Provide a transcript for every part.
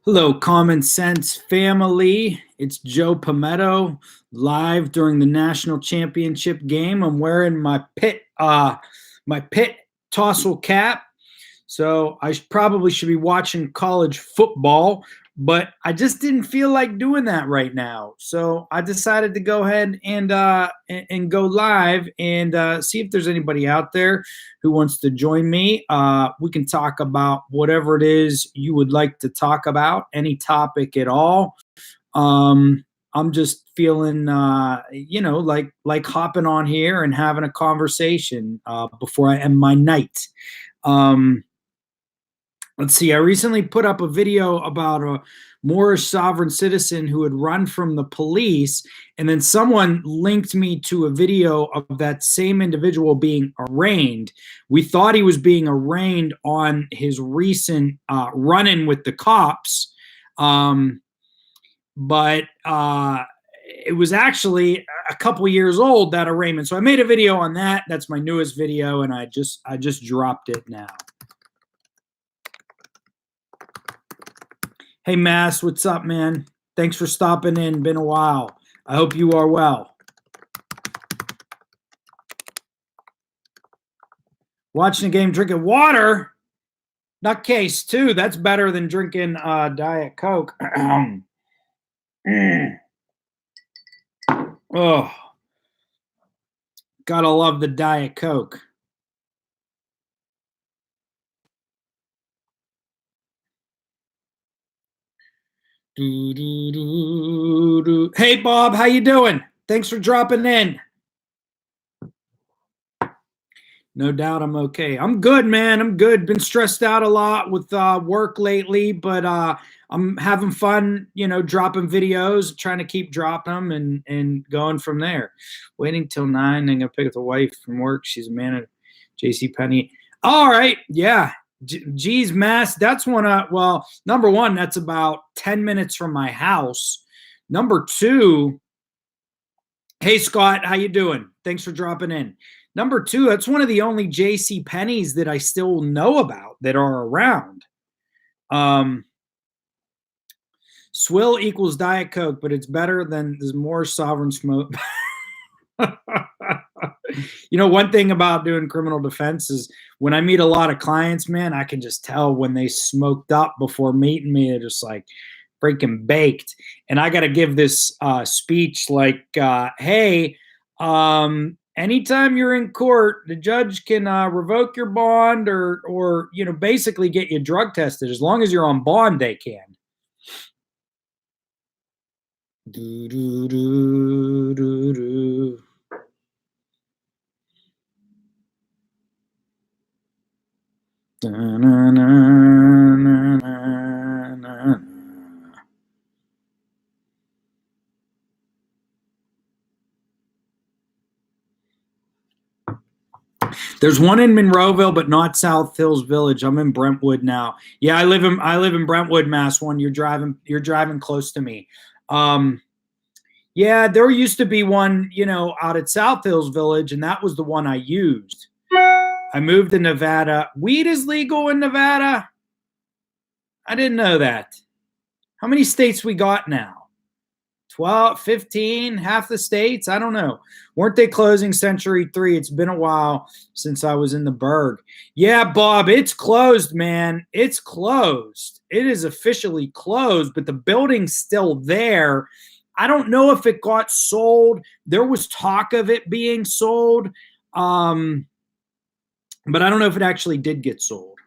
Hello, Common Sense family. It's Joe Pometto live during the national championship game. I'm wearing my Pitt tassel cap, so I probably should be watching college football, but I just didn't feel like doing that right now. So I decided to go ahead and go live and see if there's anybody out there who wants to join me. We can talk about whatever it is you would like to talk about, any topic at all. I'm just feeling, like hopping on here and having a conversation before I end my night. Um, Let's see. I recently put up a video about a Moorish sovereign citizen who had run from the police, and then someone linked me to a video of that same individual being arraigned. We thought he was being arraigned on his recent run-in with the cops, but it was actually a couple years old, that arraignment. So I made a video on that. That's my newest video, and I just dropped it now. Hey, Mass, what's up, man? Thanks for stopping in. Been a while. I hope you are well. Watching the game, drinking water? Nutcase, too. That's better than drinking Diet Coke. Oh, gotta love the Diet Coke. Hey, Bob, how you doing? Thanks for dropping in. No doubt I'm okay. I'm good, man. I'm good. Been stressed out a lot with work lately, but I'm having fun, dropping videos, trying to keep dropping them and going from there. Waiting till 9, then gonna pick up the wife from work. She's a man at JCPenney. All right, yeah. Geez, Mass, that's well, number one, that's about 10 minutes from my house. Number two, hey, Scott, how you doing? Thanks for dropping in. Number two, that's one of the only JCPenney's that I still know about that are around. Swill equals Diet Coke, but it's better than there's more sovereign smoke. One thing about doing criminal defense is when I meet a lot of clients, man, I can just tell when they smoked up before meeting me. They're just like freaking baked. And I got to give this speech like, hey, anytime you're in court, the judge can revoke your bond or basically get you drug tested. As long as you're on bond, they can. Do, do, do, do, do. Da, na, na, na, na, na. There's one in Monroeville, but not South Hills Village. I'm in Brentwood now. Yeah, I live in Brentwood, Mass. One you're driving close to me. Yeah, there used to be one, out at South Hills Village, and that was the one I used. I moved to Nevada. Weed is legal in Nevada? I didn't know that. How many states we got now? 12, 15, half the states? I don't know. Weren't they closing Century 3? It's been a while since I was in the Berg. Yeah, Bob, it's closed, man. It's closed. It is officially closed, but the building's still there. I don't know if it got sold. There was talk of it being sold, but I don't know if it actually did get sold.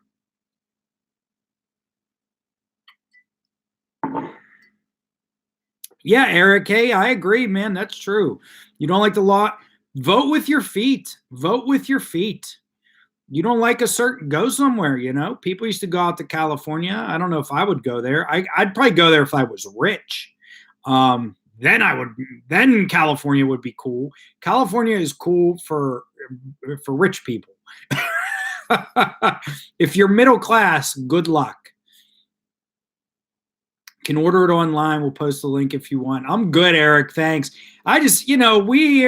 Yeah, Eric, hey, I agree, man. That's true. You don't like the law? Vote with your feet. Vote with your feet. You don't like a certain, go somewhere, People used to go out to California. I don't know if I would go there. I'd probably go there if I was rich. Then California would be cool. California is cool for rich people. If you're middle class, good luck. Can order it online. We'll post the link if you want. I'm good, Eric. Thanks. I just, we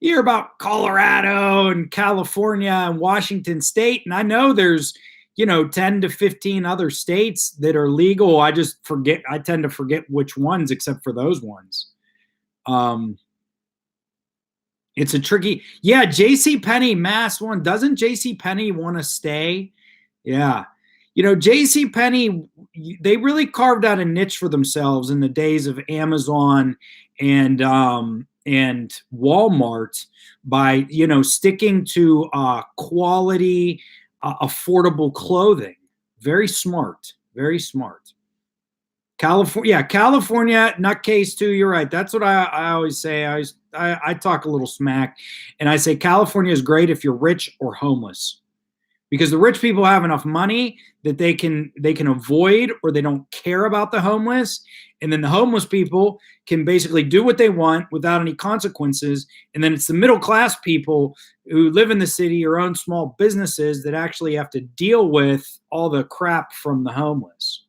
hear about Colorado and California and Washington State, and I know there's, 10 to 15 other states that are legal. I tend to forget which ones, except for those ones. It's a tricky, yeah. JCPenney, Mass one. Doesn't JCPenney want to stay? Yeah. JCPenney, they really carved out a niche for themselves in the days of Amazon and Walmart by, sticking to quality, affordable clothing. Very smart. Very smart. California nutcase too. You're right. That's what I always say. I talk a little smack, and I say California is great if you're rich or homeless, because the rich people have enough money that they can avoid, or they don't care about the homeless, and then the homeless people can basically do what they want without any consequences. And then it's the middle class people who live in the city or own small businesses that actually have to deal with all the crap from the homeless.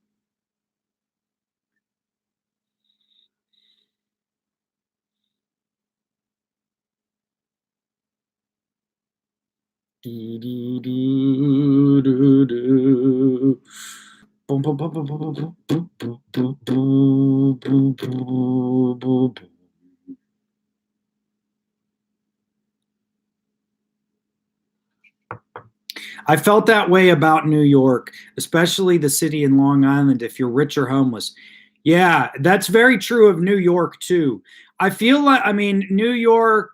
I felt that way about New York, especially the city in Long Island, if you're rich or homeless. Yeah, that's very true of New York too. I feel like, New York,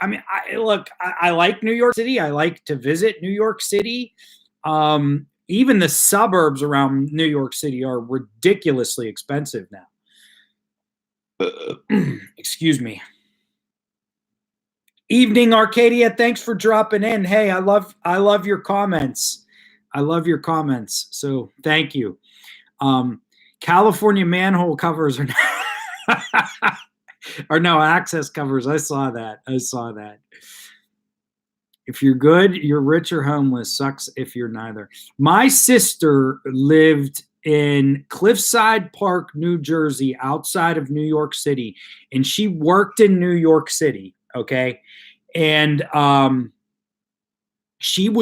I like New York City. I like to visit New York City. Even the suburbs around New York City are ridiculously expensive now. Excuse me. Evening, Arcadia. Thanks for dropping in. Hey, I love your comments. I love your comments. So thank you. California manhole covers or no, access covers. I saw that. If you're good, you're rich or homeless. Sucks if you're neither. My sister lived in Cliffside Park, New Jersey, outside of New York City, and she worked in New York City. Okay. And she'd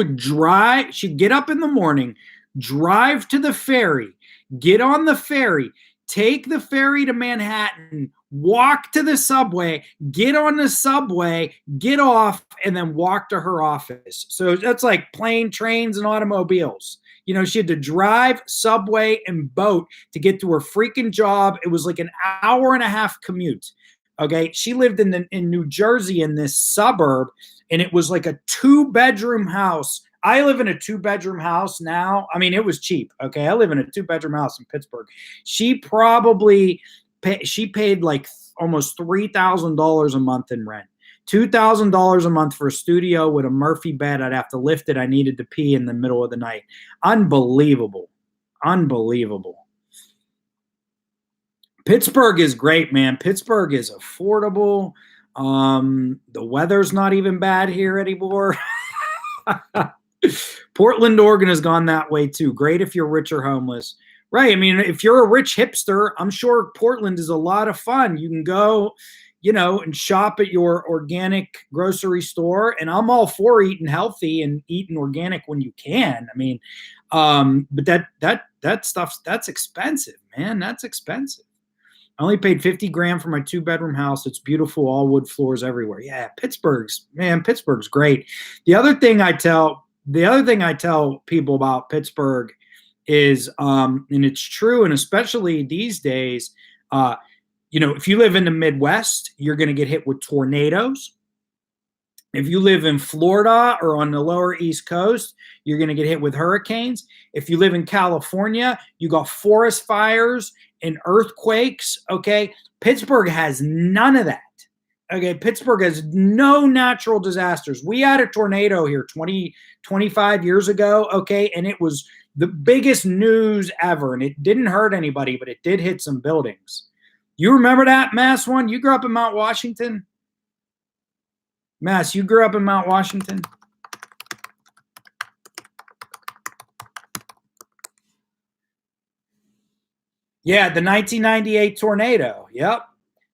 get up in the morning, drive to the ferry, get on the ferry, take the ferry to Manhattan, walk to the subway, get on the subway, get off, and then walk to her office. So that's like plane, trains, and automobiles. She had to drive, subway, and boat to get to her freaking job. It was like an hour and a half commute. Okay. She lived in New Jersey in this suburb, and it was like a 2-bedroom house. I live in a 2-bedroom house now. It was cheap. Okay. I live in a 2-bedroom house in Pittsburgh. She paid like almost $3,000 a month in rent. $2,000 a month for a studio with a Murphy bed. I'd have to lift it. I needed to pee in the middle of the night. Unbelievable. Pittsburgh is great, man. Pittsburgh is affordable. The weather's not even bad here anymore. Portland, Oregon has gone that way too. Great if you're rich or homeless. Right. If you're a rich hipster, I'm sure Portland is a lot of fun. You can go, and shop at your organic grocery store. And I'm all for eating healthy and eating organic when you can. But that that's expensive, man. That's expensive. I only paid $50,000 for my 2-bedroom house. It's beautiful, all wood floors everywhere. Yeah, Pittsburgh's great. The other thing I tell people about Pittsburgh is, and it's true, and especially these days, if you live in the Midwest, you're going to get hit with tornadoes. If you live in Florida or on the lower East Coast, you're going to get hit with hurricanes. If you live in California, you got forest fires and earthquakes. Okay. Pittsburgh has none of that. Okay. Pittsburgh has no natural disasters. We had a tornado here 25 years ago. Okay. And it was the biggest news ever, and it didn't hurt anybody, but it did hit some buildings. You remember that, Mass one? You grew up in Mount Washington? Mass, you grew up in Mount Washington? Yeah, the 1998 tornado. Yep.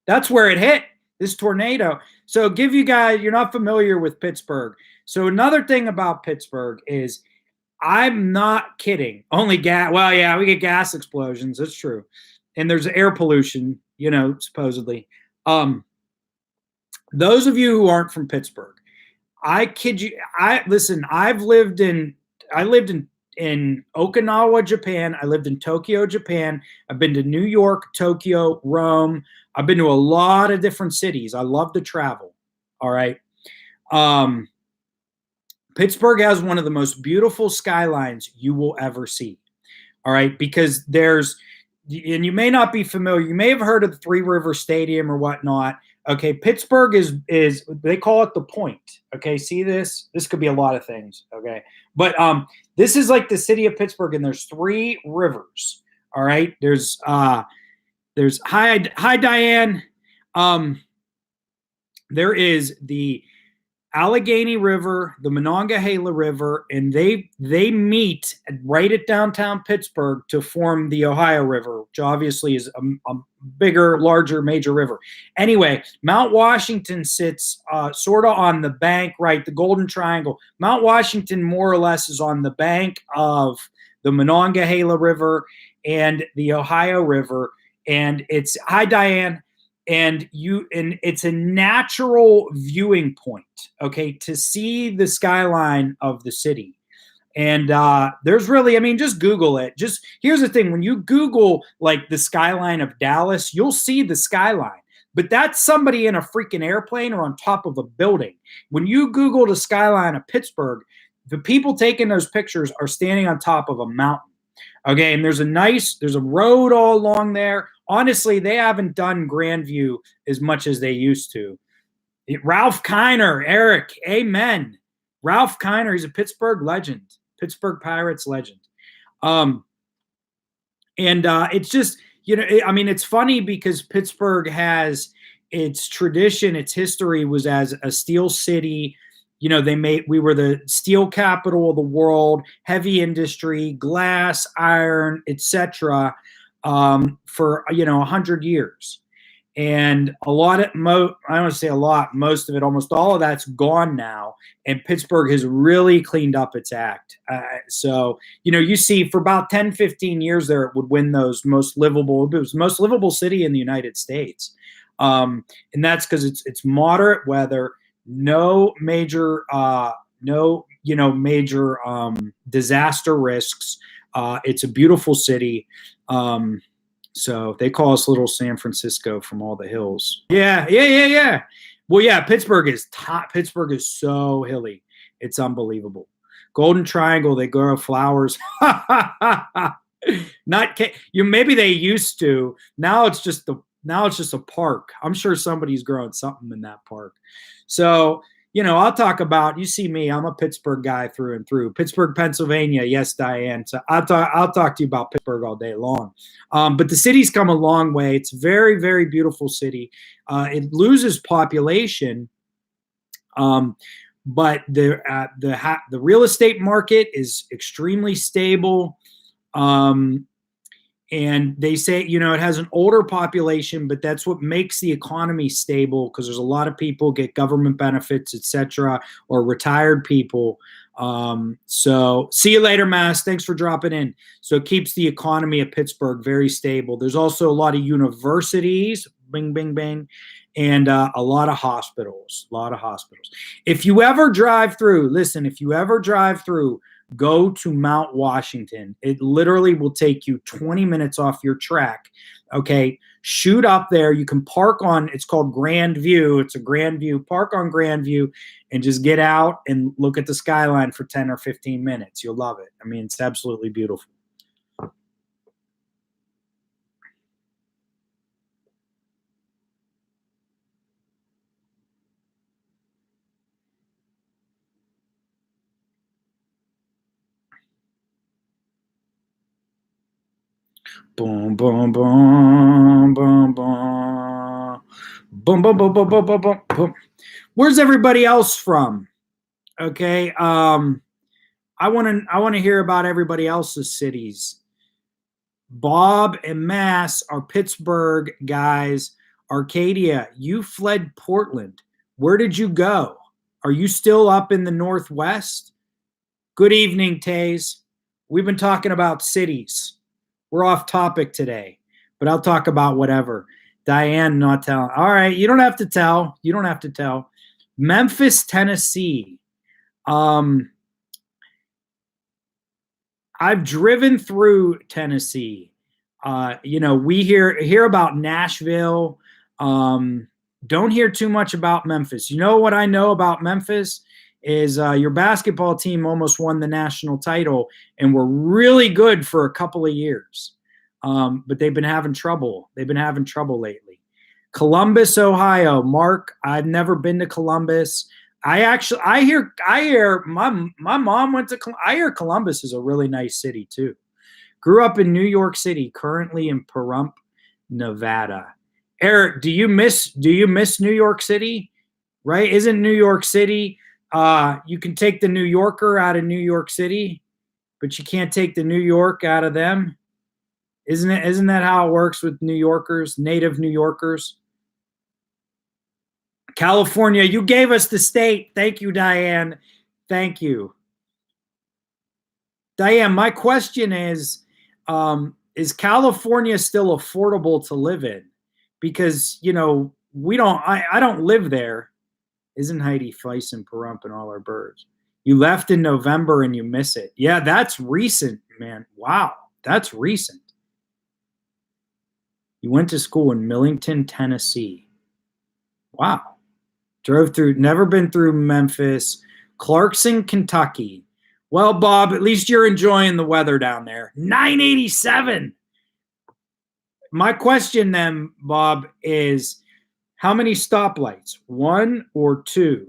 That's where it hit, this tornado. So give you guys, you're not familiar with Pittsburgh. So another thing about Pittsburgh is I'm not kidding. Only gas. Well, yeah, we get gas explosions. That's true. And there's air pollution, supposedly. Um, those of you who aren't from Pittsburgh, I kid you. Listen. I lived in Okinawa, Japan. I lived in Tokyo, Japan. I've been to New York, Tokyo, Rome. I've been to a lot of different cities. I love to travel. All right. Um, Pittsburgh has one of the most beautiful skylines you will ever see. All right, because and you may not be familiar. You may have heard of the Three River Stadium or whatnot. Okay, Pittsburgh is they call it the Point. Okay, see this? This could be a lot of things. Okay, but this is like the city of Pittsburgh, and there's three rivers. All right, there's High Diane. There is the Allegheny River, the Monongahela River, and they meet right at downtown Pittsburgh to form the Ohio River, which obviously is a bigger, larger, major river. Anyway, Mount Washington sits sort of on the bank, right? The Golden Triangle. Mount Washington more or less is on the bank of the Monongahela River and the Ohio River, and it's High Diane, and it's a natural viewing point, okay, to see the skyline of the city. And there's really, I mean, just Google it. Just here's the thing: when you Google like the skyline of Dallas, you'll see the skyline, but that's somebody in a freaking airplane or on top of a building. When you Google the skyline of Pittsburgh, the people taking those pictures are standing on top of a mountain. Okay, and there's a road all along there. Honestly, they haven't done Grandview as much as they used to. Ralph Kiner, Eric, amen. Ralph Kiner, he's a Pittsburgh legend, Pittsburgh Pirates legend. It's just, I mean, it's funny because Pittsburgh has its tradition, its history was as a steel city. We were the steel capital of the world, heavy industry, glass, iron, etc. For 100 years, and I don't want to say a lot, most of it, almost all of that's gone now, and Pittsburgh has really cleaned up its act. So you see for about 10-15 years there, it would win those most livable. It was the most livable city in the United States, and that's because it's moderate weather. No major disaster risks. It's a beautiful city. So they call us Little San Francisco from all the hills. Yeah. Well, yeah, Pittsburgh is top. Pittsburgh is so hilly. It's unbelievable. Golden Triangle, they grow flowers. Maybe they used to. Now it's just a park. I'm sure somebody's growing something in that park. So, I'll talk about, you see me, I'm a Pittsburgh guy through and through. Pittsburgh, Pennsylvania. Yes, Diane. So I'll talk to you about Pittsburgh all day long. But the city's come a long way. It's a very, very beautiful city. It loses population. But the real estate market is extremely stable. And they say, it has an older population, but that's what makes the economy stable, because there's a lot of people get government benefits, etc., or retired people. So see you later, Mass. Thanks for dropping in. So it keeps the economy of Pittsburgh very stable. There's also a lot of universities, bing, bing, bing, and a lot of hospitals, If you ever drive through, go to Mount Washington. It literally will take you 20 minutes off your track. Okay, shoot up there. You can park on, it's called Grand View. It's a Grand View. Park on Grand View and just get out and look at the skyline for 10 or 15 minutes. You'll love it. I mean, it's absolutely beautiful. Boom, boom, boom, boom, boom. Boom, boom, boom, boom, boom, boom, boom, boom. Where's everybody else from? Okay. I want to hear about everybody else's cities. Bob and Mass are Pittsburgh guys. Arcadia, you fled Portland. Where did you go? Are you still up in the Northwest? Good evening, Taze. We've been talking about cities. We're off topic today, but I'll talk about whatever. Diane not telling. All right, you don't have to tell. You don't have to tell. Memphis, Tennessee. I've driven through Tennessee. We hear about Nashville. Don't hear too much about Memphis. You know what I know about Memphis is your basketball team almost won the national title and were really good for a couple of years. But they've been having trouble. They've been having trouble lately. Columbus, Ohio. Mark, I've never been to Columbus. I hear my mom went to. I hear Columbus is a really nice city too. Grew up in New York City, currently in Pahrump, Nevada. Eric, do you miss New York City? Right? Isn't New York City? You can take the New Yorker out of New York City, but you can't take the New York out of them. Isn't it? Isn't that how it works with New Yorkers, native New Yorkers? California, you gave us the state. Thank you, Diane. Thank you. Diane, my question is California still affordable to live in? Because, I don't live there. Isn't Heidi Feiss and Pahrump and all our birds? You left in November and you miss it. Yeah, that's recent, man. Wow, that's recent. You went to school in Millington, Tennessee. Wow. Drove through, never been through Memphis. Clarkson, Kentucky. Well, Bob, at least you're enjoying the weather down there. 987. My question then, Bob, is how many stoplights? 1 or 2?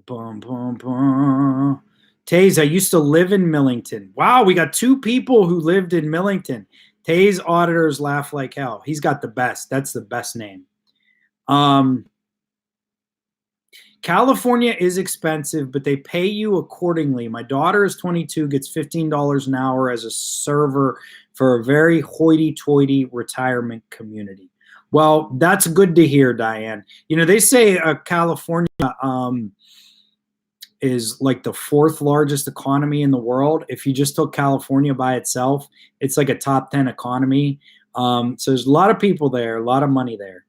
Bum, bum, bum. Taze, I used to live in Millington. Wow, we got 2 people who lived in Millington. Taze auditors laugh like hell. He's got the best. That's the best name. California is expensive, but they pay you accordingly. My daughter is 22, gets $15 an hour as a server for a very hoity-toity retirement community. Well, that's good to hear, Diane. They say California is like the 4th largest economy in the world. If you just took California by itself, it's like a top 10 economy. So there's a lot of people there, a lot of money there.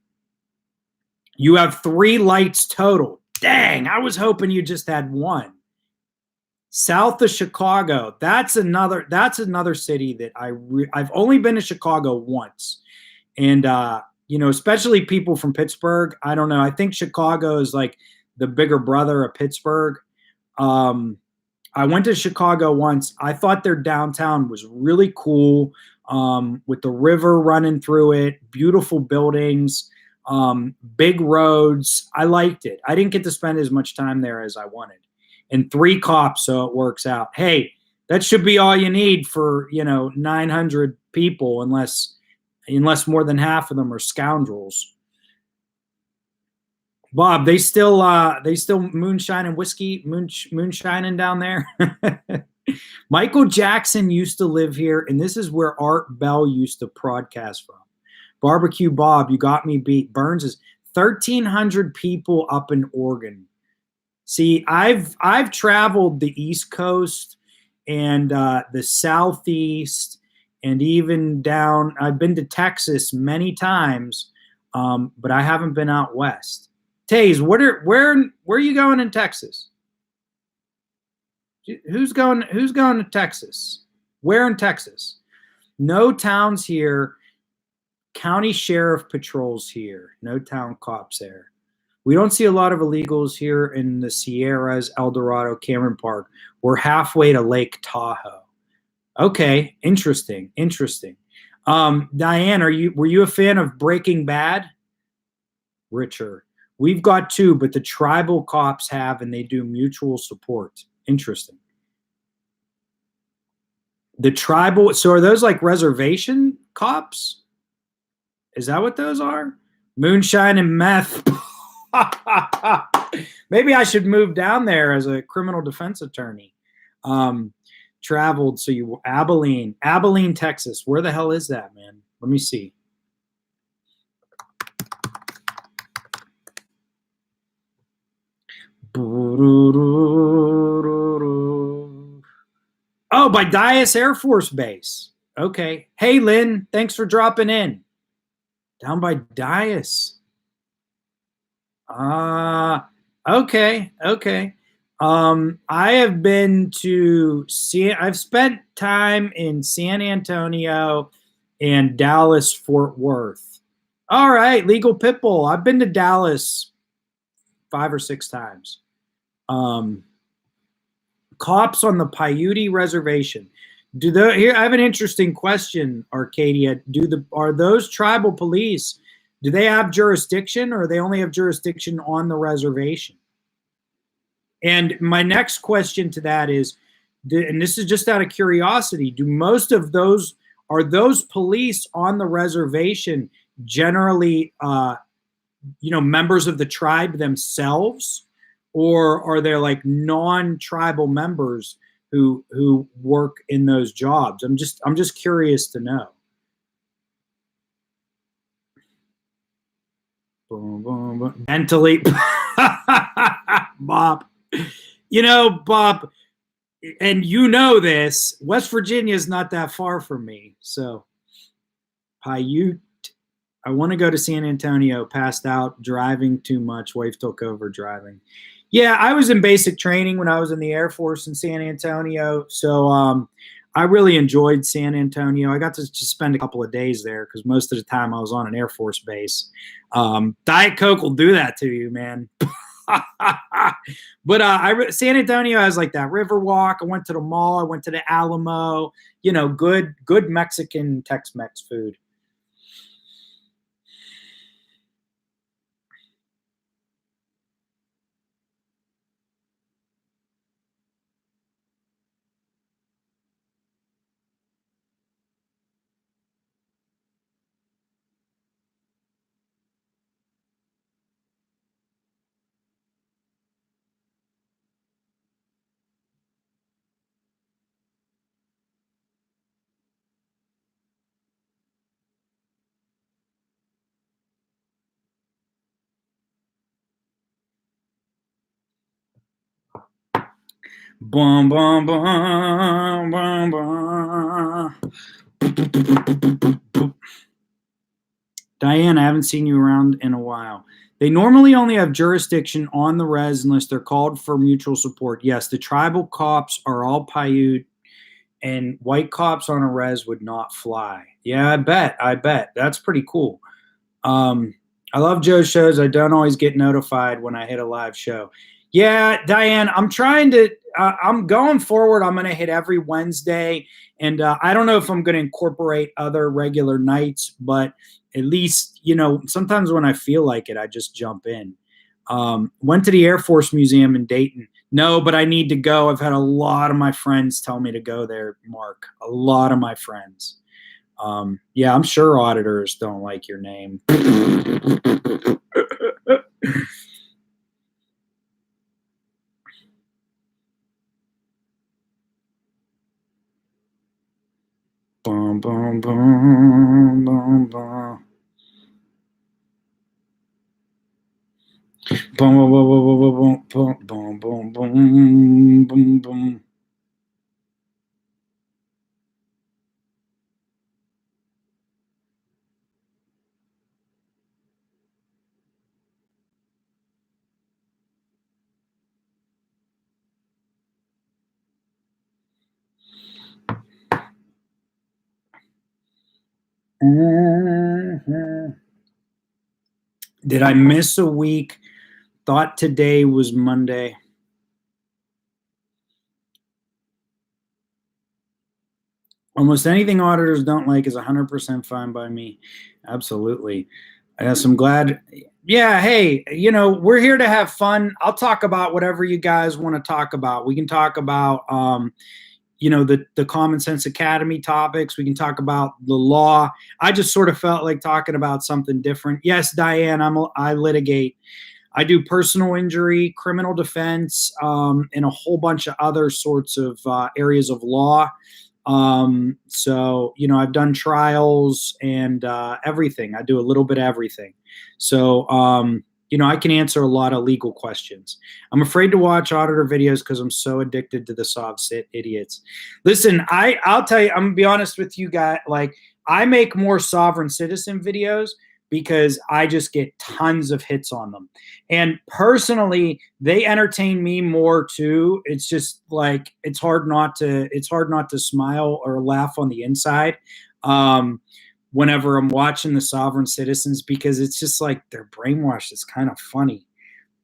You have 3 lights total. Dang, I was hoping you just had 1. South of Chicago. That's another city that I've only been to Chicago once. And especially people from Pittsburgh, I don't know. I think Chicago is like the bigger brother of Pittsburgh. I went to Chicago once. I thought their downtown was really cool, with the river running through it, beautiful buildings, big roads. I liked it. I didn't get to spend as much time there as I wanted. And 3 cops, so it works out. Hey, that should be all you need for 900 people, unless more than half of them are scoundrels. Bob, they still moonshine and whiskey, moonshining down there. Michael Jackson used to live here, and this is where Art Bell used to broadcast from. Barbecue Bob, you got me beat. Burns is 1,300 people up in Oregon. See, I've traveled the East Coast and the Southeast, and even down. I've been to Texas many times, but I haven't been out west. Taze, where are you going in Texas? Who's going to Texas? Where in Texas? No towns here. County sheriff patrols here. No town cops there. We don't see a lot of illegals here in the Sierras, El Dorado, Cameron Park. We're halfway to Lake Tahoe. Okay, interesting. Diane, were you a fan of Breaking Bad? Richard, we've got 2, but the tribal cops have, and they do mutual support. Interesting. The tribal, so are those like reservation cops? Is that what those are? Moonshine and meth. Maybe I should move down there as a criminal defense attorney. Traveled, so you Abilene, Texas. Where the hell is that, man? Let me see. Oh, by Dyess Air Force Base. Okay. Hey, Lynn, thanks for dropping in. Down by Dyess. Okay. I have been to I've spent time in San Antonio and Dallas, Fort Worth. All right, legal pitbull. I've been to Dallas 5 or 6 times. Cops on the Paiute Reservation. Here I have an interesting question, Arcadia. Are those tribal police? Do they have jurisdiction, or they only have jurisdiction on the reservation? And my next question to that is, and this is just out of curiosity, are those police on the reservation generally, members of the tribe themselves, or are there like non-tribal members who work in those jobs? I'm just curious to know. Mentally, Bob. Bob, and this, West Virginia is not that far from me. So, Paiute. I want to go to San Antonio, passed out, driving too much. Wife took over driving. Yeah, I was in basic training when I was in the Air Force in San Antonio. So I really enjoyed San Antonio. I got to just spend a couple of days there because most of the time I was on an Air Force base. Diet Coke will do that to you, man. But San Antonio has like that river walk. I went to the mall. I went to the Alamo. Good Mexican Tex-Mex food. Boom, boom, boom, boom, boom. Diane, I haven't seen you around in a while. They normally only have jurisdiction on the res unless they're called for mutual support. Yes, the tribal cops are all Paiute, and white cops on a res would not fly. Yeah, I bet. That's pretty cool. I love Joe's shows. I don't always get notified when I hit a live show. Yeah, Diane, I'm going forward. I'm going to hit every Wednesday. And I don't know if I'm going to incorporate other regular nights, but at least, sometimes when I feel like it, I just jump in. Went to the Air Force Museum in Dayton. No, but I need to go. I've had a lot of my friends tell me to go there, Mark. A lot of my friends. Yeah, I'm sure auditors don't like your name. Boom, boom, boom, boom, boom. Boom, boom, boom, boom, boom, boom, boom, boom, boom. Did I miss a week? Thought today was Monday. Almost anything auditors don't like is 100% fine by me. Absolutely. Yes, I'm glad. Yeah, hey, we're here to have fun. I'll talk about whatever you guys want to talk about. We can talk about, the Common Sense Academy topics. We can talk about the law. I just sort of felt like talking about something different. Yes, Diane, I litigate. I do personal injury, criminal defense, and a whole bunch of other sorts of areas of law. So, I've done trials and everything. I do a little bit of everything. So, I can answer a lot of legal questions. I'm afraid to watch auditor videos because I'm so addicted to the soft sit idiots. Listen, I'll tell you, I'm gonna be honest with you guys. Like, I make more sovereign citizen videos because I just get tons of hits on them. And personally, they entertain me more too. It's just like it's hard not to smile or laugh on the inside. Whenever I'm watching the sovereign citizens, because it's just like they're brainwashed. It's kind of funny.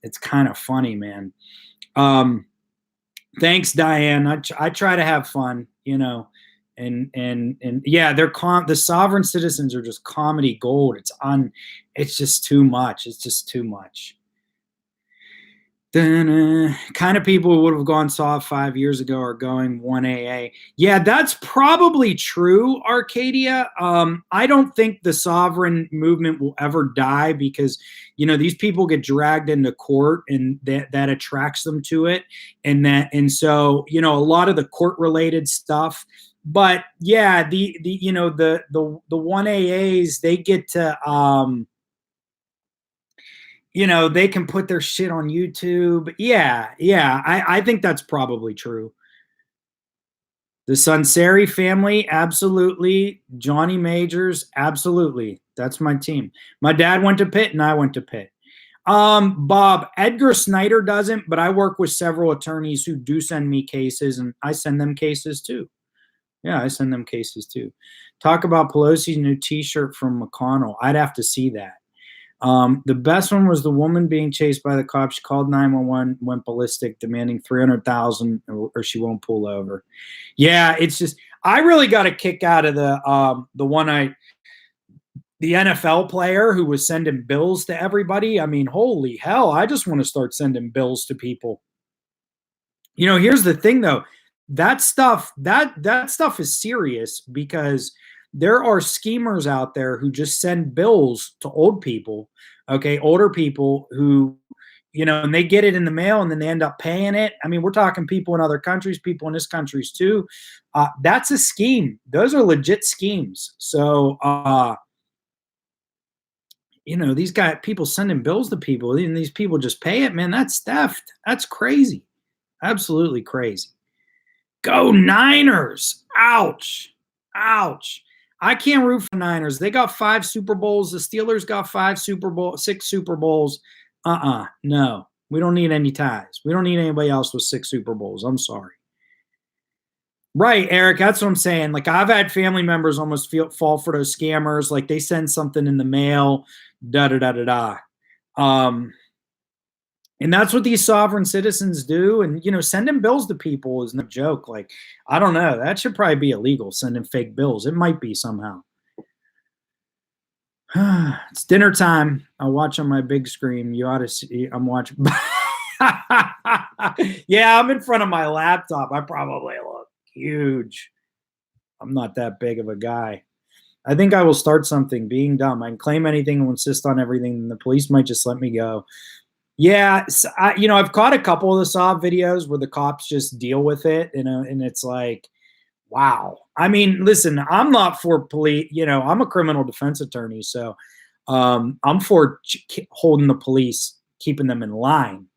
It's kind of funny, man. Thanks, Diane. I try to have fun, and yeah, the sovereign citizens are just comedy gold. It's just too much. It's just too much. Kind of people who would have gone soft 5 years ago are going 1AA. Yeah, that's probably true, Arcadia. I don't think the sovereign movement will ever die because, these people get dragged into court and that attracts them to it. And so, a lot of the court related stuff. But yeah, the 1AAs, they get to, they can put their shit on YouTube. Yeah, I think that's probably true. The Sunseri family, absolutely. Johnny Majors, absolutely. That's my team. My dad went to Pitt and I went to Pitt. Bob, Edgar Snyder doesn't, but I work with several attorneys who do send me cases, and I send them cases too. Yeah, I send them cases too. Talk about Pelosi's new t-shirt from McConnell. I'd have to see that. The best one was the woman being chased by the cops. She called 911, went ballistic, demanding $300,000, or she won't pull over. Yeah, it's just I really got a kick out of the NFL player who was sending bills to everybody. I mean, holy hell! I just want to start sending bills to people. Here's the thing though. That stuff is serious because there are schemers out there who just send bills to old people, okay, older people who, and they get it in the mail and then they end up paying it. I mean, we're talking people in other countries, people in this countries too. That's a scheme. Those are legit schemes. So, these people sending bills to people and these people just pay it, man. That's theft. That's crazy. Absolutely crazy. Go Niners. Ouch. Ouch. I can't root for Niners. They got 5 Super Bowls. The Steelers got 6 Super Bowls. No. We don't need any ties. We don't need anybody else with 6 Super Bowls. I'm sorry. Right, Eric. That's what I'm saying. Like, I've had family members almost fall for those scammers. Like, they send something in the mail, da-da-da-da-da. And that's what these sovereign citizens do. And, sending bills to people is no joke. Like, I don't know. That should probably be illegal, sending fake bills. It might be somehow. It's dinner time. I watch on my big screen. You ought to see. I'm watching. Yeah, I'm in front of my laptop. I probably look huge. I'm not that big of a guy. I think I will start something, being dumb. I can claim anything and insist on everything, and the police might just let me go. Yeah, I've caught a couple of the Saab videos where the cops just deal with it, and it's like, wow. I mean, listen, I'm not for police. I'm a criminal defense attorney, so I'm for holding the police, keeping them in line.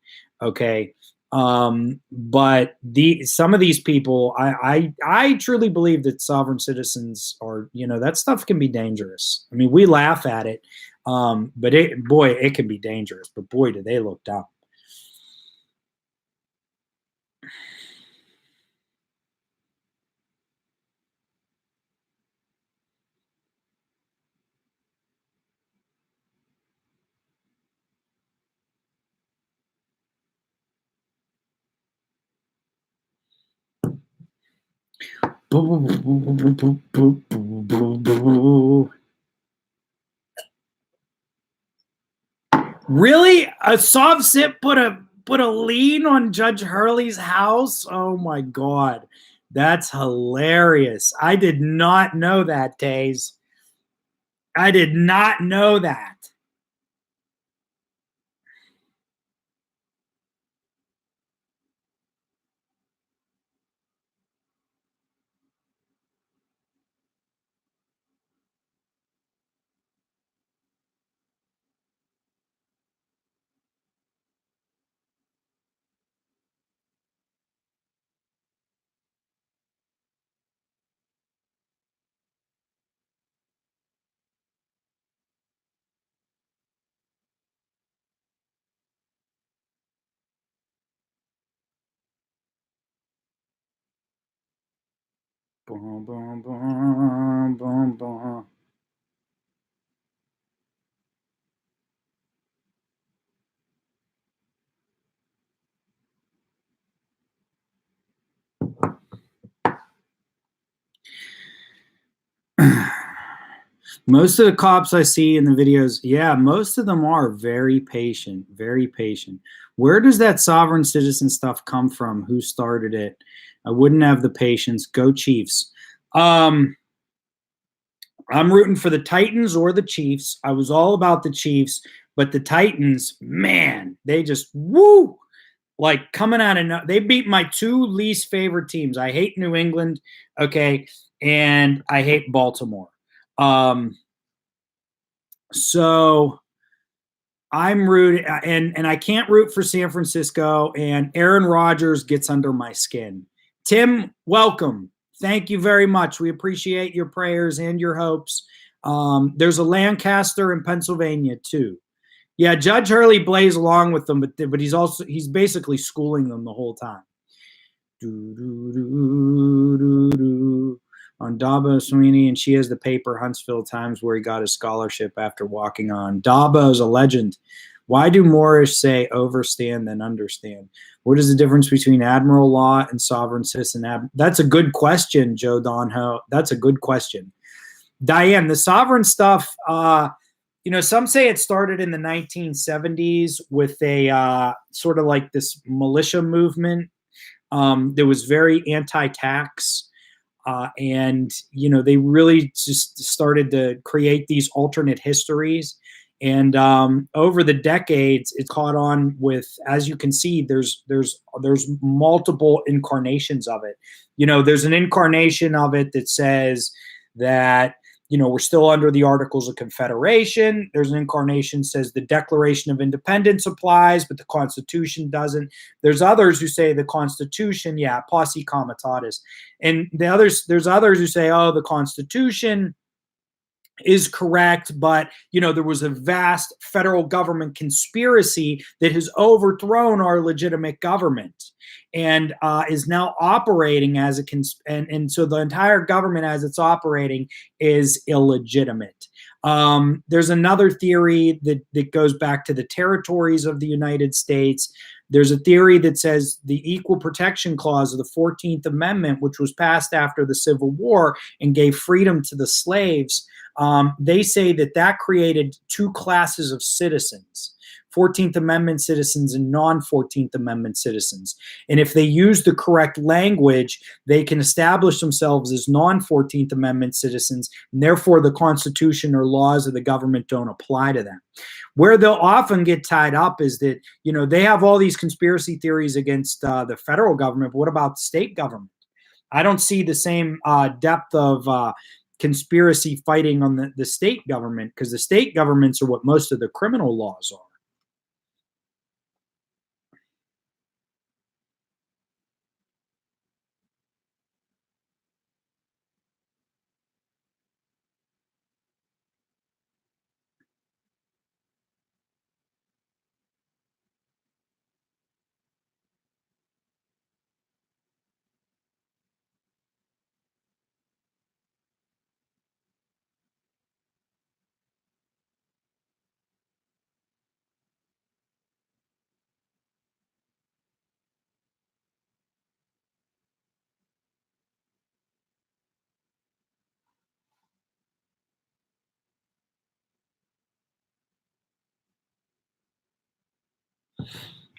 Okay, but some of these people, I truly believe that sovereign citizens are, that stuff can be dangerous. I mean, we laugh at it. But it can be dangerous, but boy, do they look dumb. Really? A soft sit put a lien on Judge Hurley's house? Oh my God. That's hilarious. I did not know that, Taze. I did not know that. Boom, boom, boom, boom, boom. Most of the cops I see in the videos, yeah, most of them are very patient, very patient. Where does that sovereign citizen stuff come from? Who started it? I wouldn't have the patience. Go Chiefs. Um, I'm rooting for the Titans or the Chiefs. I was all about the Chiefs, but the Titans, man, they just woo, like coming out of they beat my two least favorite teams. I hate New England, okay, and I hate Baltimore. Um, so I'm rooting, and I can't root for San Francisco. And Aaron Rodgers gets under my skin. Tim, welcome. Thank you very much. We appreciate your prayers and your hopes. There's a Lancaster in Pennsylvania too. Yeah, Judge Hurley plays along with them, but he's basically schooling them the whole time. Do, do, do, do, do. On Dabo Sweeney, and she has the paper Huntsville Times where he got his scholarship after walking on. Dabo's a legend. Why do Moorish say overstand than understand? What is the difference between admiral law and sovereign citizen? That's a good question, Joe Donho. That's a good question. Diane, the sovereign stuff, some say it started in the 1970s with a sort of like this militia movement that was very anti-tax. And they really just started to create these alternate histories, and over the decades it caught on with, as you can see, there's multiple incarnations of it. There's an incarnation of it that says that we're still under the Articles of Confederation. There's an incarnation that says the Declaration of Independence applies, but the Constitution doesn't. There's others who say the Constitution, yeah, posse comitatus. And there's others who say, oh, the Constitution is correct, but there was a vast federal government conspiracy that has overthrown our legitimate government and is now operating as and so the entire government as it's operating is illegitimate. There's another theory that goes back to the territories of the United States. There's a theory that says the Equal Protection Clause of the 14th Amendment, which was passed after the Civil War and gave freedom to the slaves, they say that created two classes of citizens: 14th Amendment citizens and non-14th Amendment citizens. And if they use the correct language, they can establish themselves as non-14th Amendment citizens, and therefore the Constitution or laws of the government don't apply to them. Where they'll often get tied up is that, they have all these conspiracy theories against the federal government, but what about the state government? I don't see the same depth of conspiracy fighting on the state government, because the state governments are what most of the criminal laws are.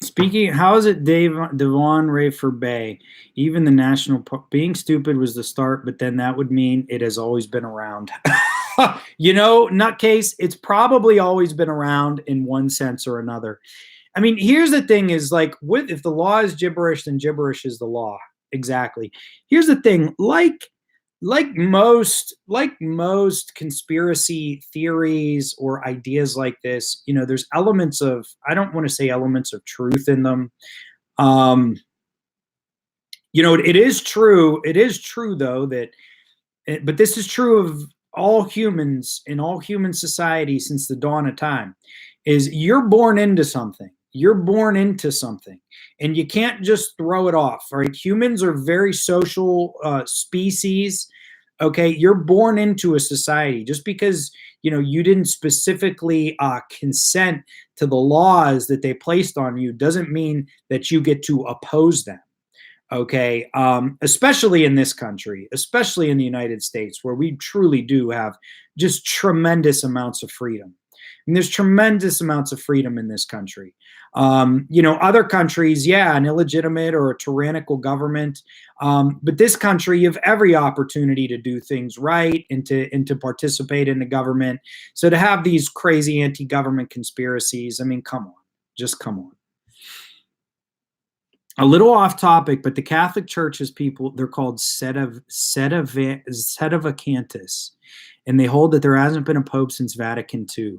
Speaking, how is it Devon Ray for Bay? Even the national being stupid was the start, but then that would mean it has always been around. Nutcase, it's probably always been around in one sense or another. I mean, here's the thing is like if the law is gibberish, then gibberish is the law. Exactly. Here's the thing, like most conspiracy theories or ideas like this, there's elements of, I don't want to say elements of truth in them. It is true though that, but this is true of all humans in all human society since the dawn of time, is you're born into something. You're born into something, and you can't just throw it off. Right? Humans are very social species. Okay, you're born into a society. Just because you didn't specifically consent to the laws that they placed on you doesn't mean that you get to oppose them. Okay, especially in this country, especially in the United States, where we truly do have just tremendous amounts of freedom. And there's tremendous amounts of freedom in this country. Other countries, yeah, an illegitimate or a tyrannical government. But this country, you have every opportunity to do things right and to participate in the government. So to have these crazy anti-government conspiracies, I mean, come on, just come on. A little off topic, but the Catholic Church has people, they're called sedevacantists, and they hold that there hasn't been a pope since Vatican II.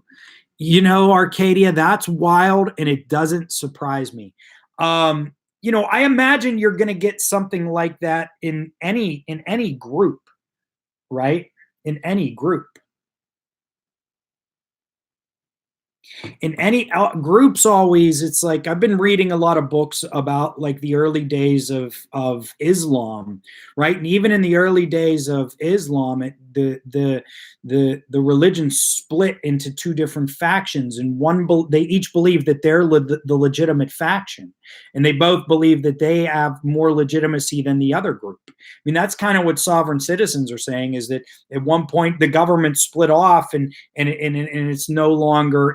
Arcadia, that's wild, and it doesn't surprise me. I imagine you're going to get something like that in any group, right? In any group. In any groups, always, it's like I've been reading a lot of books about like the early days of Islam, right? And even in the early days of Islam, the religion split into two different factions, and they each believe that they're the legitimate faction, and they both believe that they have more legitimacy than the other group. I mean, that's kind of what sovereign citizens are saying, is that at one point the government split off, and it's no longer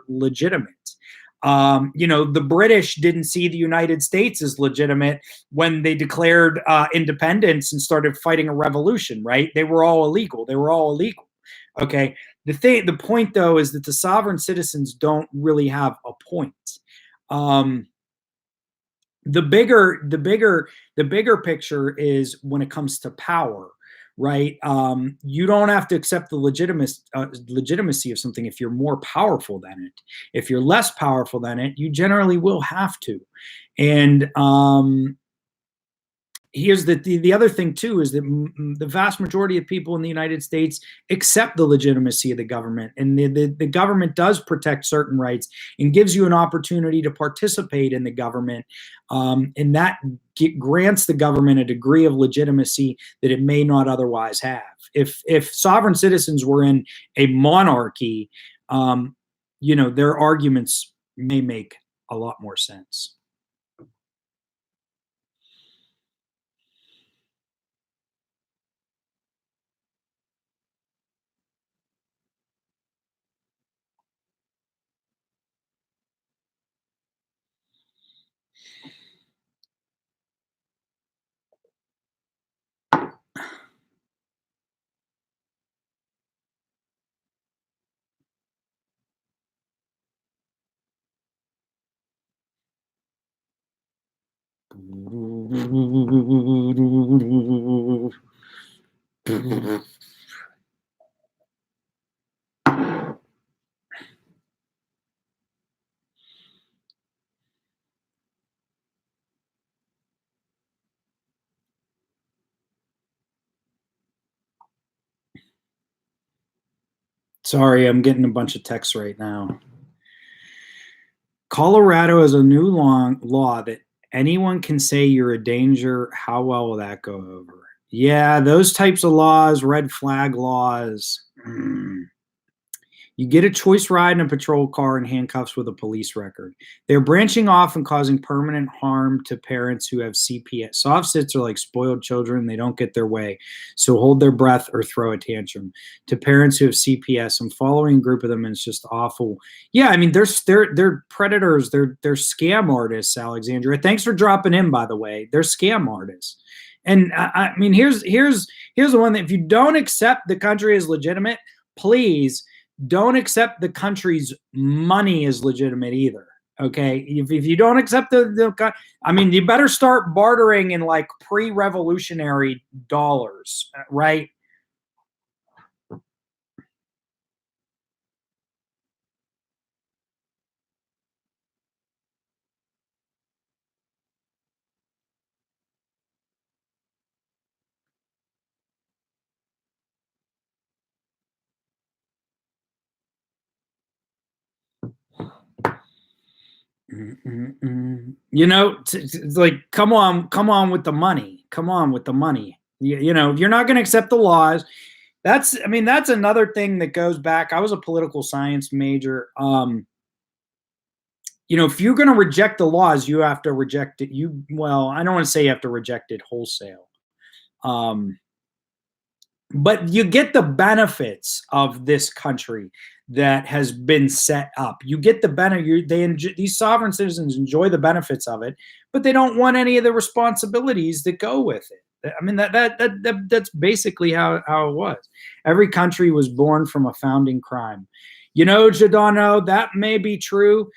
legitimate. The British didn't see the United States as legitimate when they declared independence and started fighting a revolution, right? They were all illegal. Okay. The point though is that the sovereign citizens don't really have a point. The bigger picture is when it comes to power, right? You don't have to accept the legitimacy of something if you're more powerful than it. If you're less powerful than it, you generally will have to. And here's the other thing too, is that the vast majority of people in the United States accept the legitimacy of the government, and the government does protect certain rights and gives you an opportunity to participate in the government, and that grants the government a degree of legitimacy that it may not otherwise have. If sovereign citizens were in a monarchy, their arguments may make a lot more sense. Sorry, I'm getting a bunch of texts right now. Colorado has a new law that anyone can say you're a danger. How well will that go over? Yeah, those types of laws, red flag laws. You get a choice ride in a patrol car and handcuffs with a police record. They're branching off and causing permanent harm to parents who have CPS. Soft sits are like spoiled children. They don't get their way, so hold their breath or throw a tantrum. To parents who have CPS, I'm following a group of them, and it's just awful. Yeah, I mean, they're predators. They're scam artists, Alexandria. Thanks for dropping in, by the way. They're scam artists. And I mean, here's the one that if you don't accept the country as legitimate, please don't accept the country's money as legitimate either. Okay, if you don't accept I mean, you better start bartering in like pre-revolutionary dollars, right? You know, it's like, come on with the money. Come on with the money. You know, you're not going to accept the laws. I mean, that's another thing that goes back. I was a political science major. You know, if you're going to reject the laws, you have to reject it. Well, I don't want to say you have to reject it wholesale. But you get the benefits of this country that has been set up. You get the benefit. These sovereign citizens enjoy the benefits of it, but they don't want any of the responsibilities that go with it. I mean, that's basically how it was. Every country was born from a founding crime. You know, Giordano, that may be true,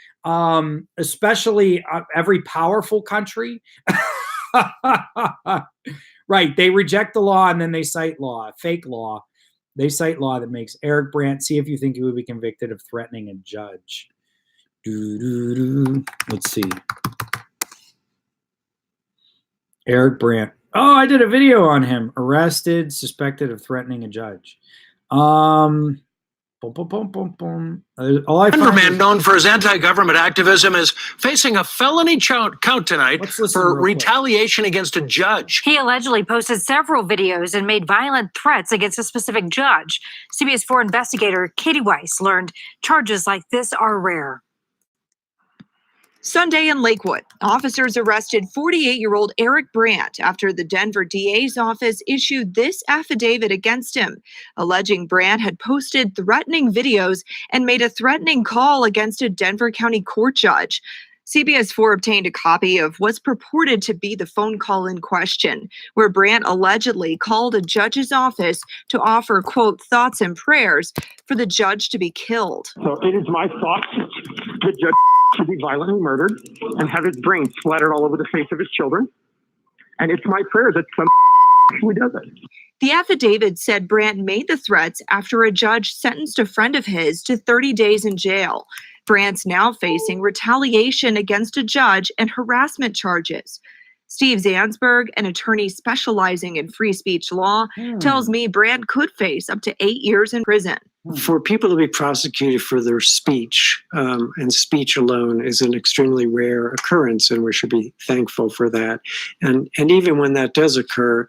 especially every powerful country. Right. They reject the law and then they cite law, fake law. They cite law that makes Eric Brandt. See if you think he would be convicted of threatening a judge. Let's see. Eric Brandt. Oh, I did a video on him. Arrested, suspected of threatening a judge. Denver man known for his anti-government activism is facing a felony count tonight for retaliation against a judge. He allegedly posted several videos and made violent threats against a specific judge. CBS 4 investigator Katie Weiss learned charges like this are rare. Sunday in Lakewood, officers arrested 48-year-old Eric Brandt after the Denver DA's office issued this affidavit against him, alleging Brandt had posted threatening videos and made a threatening call against a Denver County court judge. CBS 4 obtained a copy of what's purported to be the phone call in question, where Brandt allegedly called a judge's office to offer, quote, thoughts and prayers for the judge to be killed. So it is my thought the judge should be violently murdered and have his brain splattered all over the face of his children. And it's my prayer that some actually does it. The affidavit said Brandt made the threats after a judge sentenced a friend of his to 30 days in jail. Brandt's now facing retaliation against a judge and harassment charges. Steve Zansberg, an attorney specializing in free speech law, tells me Brandt could face up to 8 years in prison. For people to be prosecuted for their speech, and speech alone is an extremely rare occurrence, and we should be thankful for that. And even when that does occur,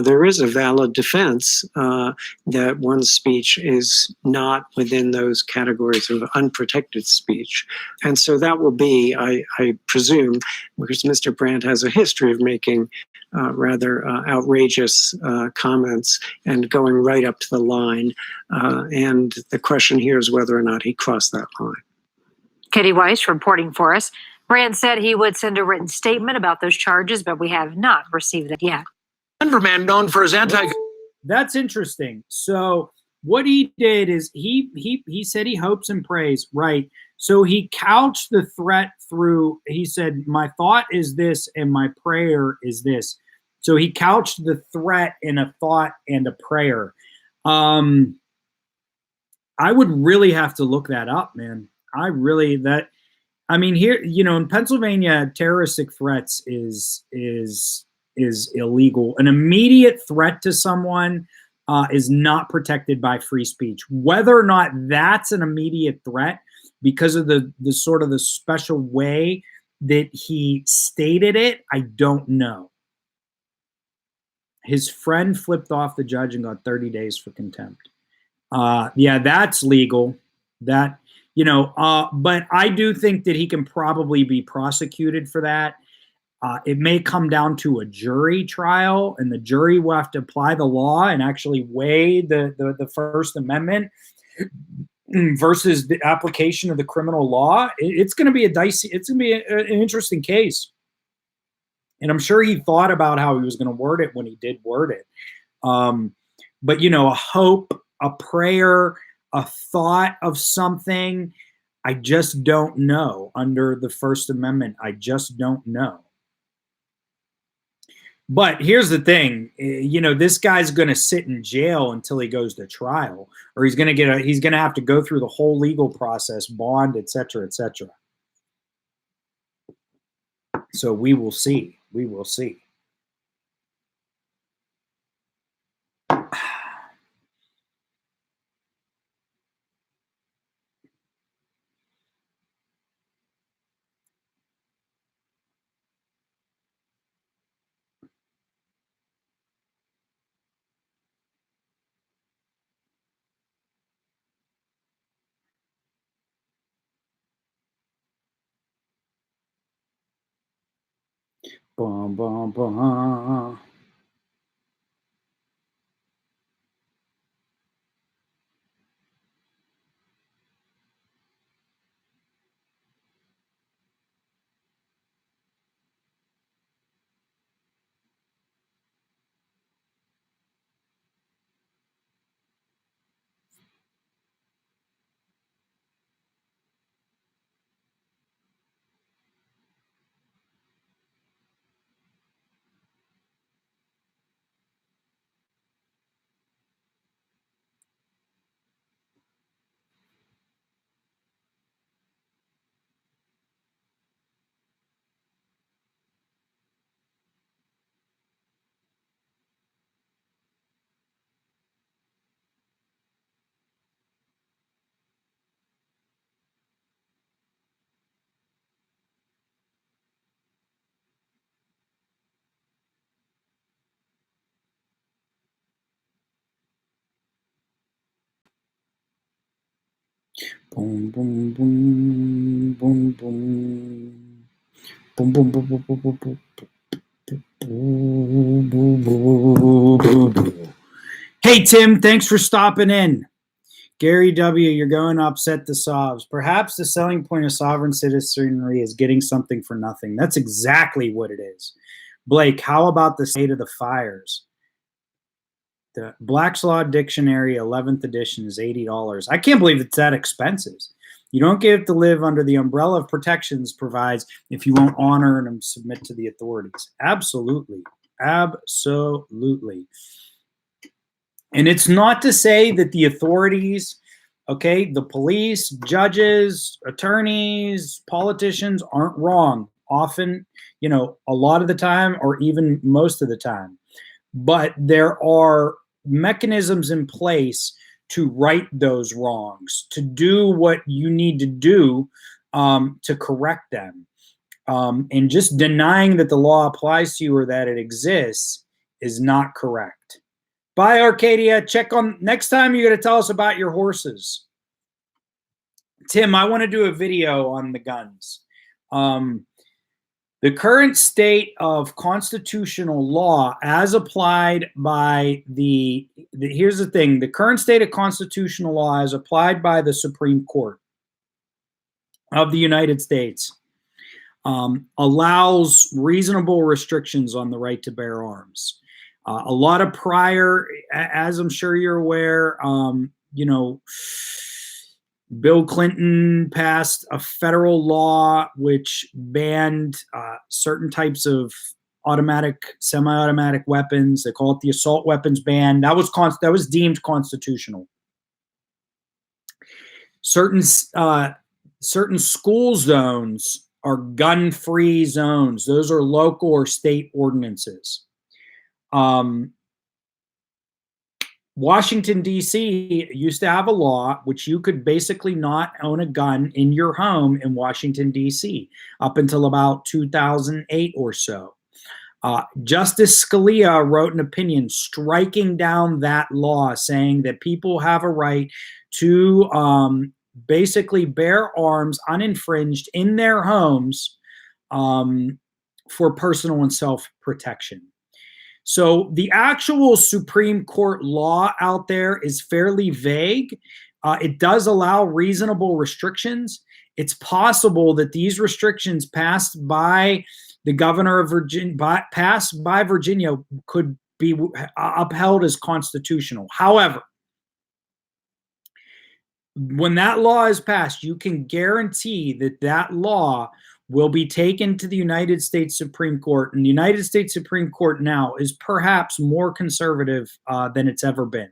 there is a valid defense that one's speech is not within those categories of unprotected speech. And so that will be, I presume, because Mr. Brandt has a history of making rather outrageous comments and going right up to the line. And the question here is whether or not he crossed that line. Katie Weiss reporting for us. Brandt said he would send a written statement about those charges, but we have not received that yet. Denver man known for his That's interesting. So what he did is he said he hopes and prays, right? So he couched the threat through, he said, my thought is this and my prayer is this. So he couched the threat in a thought and a prayer. I would really have to look that up, man. I mean, here, you know, in Pennsylvania, terroristic threats is illegal. An immediate threat to someone is not protected by free speech. Whether or not that's an immediate threat because of the sort of the special way that he stated it, I don't know. His friend flipped off the judge and got 30 days for contempt. Yeah, that's legal. That, but I do think that he can probably be prosecuted for that. It may come down to a jury trial, and the jury will have to apply the law and actually weigh the First Amendment versus the application of the criminal law. It's going to be an interesting case. And I'm sure he thought about how he was going to word it when he did word it. But, a hope, a prayer, a thought of something, I just don't know under the First Amendment. I just don't know. But here's the thing, this guy's going to sit in jail until he goes to trial, or he's going to have to go through the whole legal process, bond, et cetera, et cetera. So we will see. We will see. Bum, bum, bum. Boom, boom, boom, boom, boom. Boom, boom, boom, boom, boom, boom, boom. Hey, Tim, thanks for stopping in. Gary W., you're going to upset the Sovs. Perhaps the selling point of sovereign citizenry is getting something for nothing. That's exactly what it is. Blake, how about the state of the fires? The Black's Law Dictionary 11th edition is $80. I can't believe it's that expensive. You don't get to live under the umbrella of protections provides if you won't honor and submit to the authorities. Absolutely. Absolutely. And it's not to say that the authorities, okay, the police, judges, attorneys, politicians aren't wrong. Often, a lot of the time, or even most of the time. But there are mechanisms in place to right those wrongs, to do what you need to do to correct them. And just denying that the law applies to you or that it exists is not correct. Bye, Arcadia. Check on next time you're going to tell us about your horses. Tim, I want to do a video on the guns. The current state of constitutional law as applied by here's the thing, the current state of constitutional law as applied by the Supreme Court of the United States allows reasonable restrictions on the right to bear arms. A lot of prior, as I'm sure you're aware, Bill Clinton passed a federal law which banned certain types of automatic, semi-automatic weapons. They call it the assault weapons ban. That was deemed constitutional. Certain school zones are gun-free zones. Those are local or state ordinances. Washington, D.C. used to have a law which you could basically not own a gun in your home in Washington, D.C. up until about 2008 or so. Justice Scalia wrote an opinion striking down that law, saying that people have a right to basically bear arms uninfringed in their homes for personal and self-protection. So the actual Supreme Court law out there is fairly vague. It does allow reasonable restrictions. It's possible that these restrictions passed by the governor of Virginia, passed by Virginia, could be upheld as constitutional. However, when that law is passed, you can guarantee that that law will be taken to the United States Supreme Court. And the United States Supreme Court now is perhaps more conservative than it's ever been.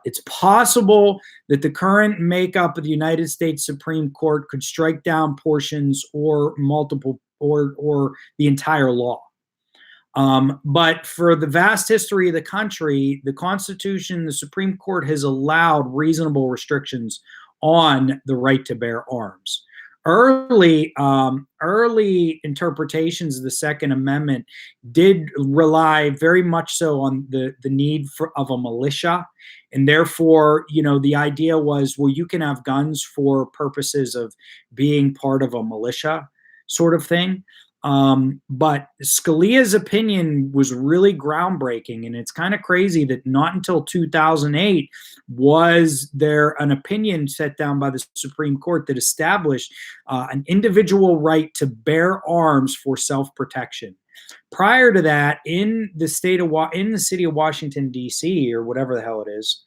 It's possible that the current makeup of the United States Supreme Court could strike down portions or multiple or the entire law. But for the vast history of the country, the Constitution, the Supreme Court has allowed reasonable restrictions on the right to bear arms. Early interpretations of the Second Amendment did rely very much so on the need of a militia. And therefore, the idea was, well, you can have guns for purposes of being part of a militia sort of thing. But Scalia's opinion was really groundbreaking, and it's kind of crazy that not until 2008 was there an opinion set down by the Supreme Court that established an individual right to bear arms for self-protection. Prior to that, in the city of Washington, D.C., or whatever the hell it is,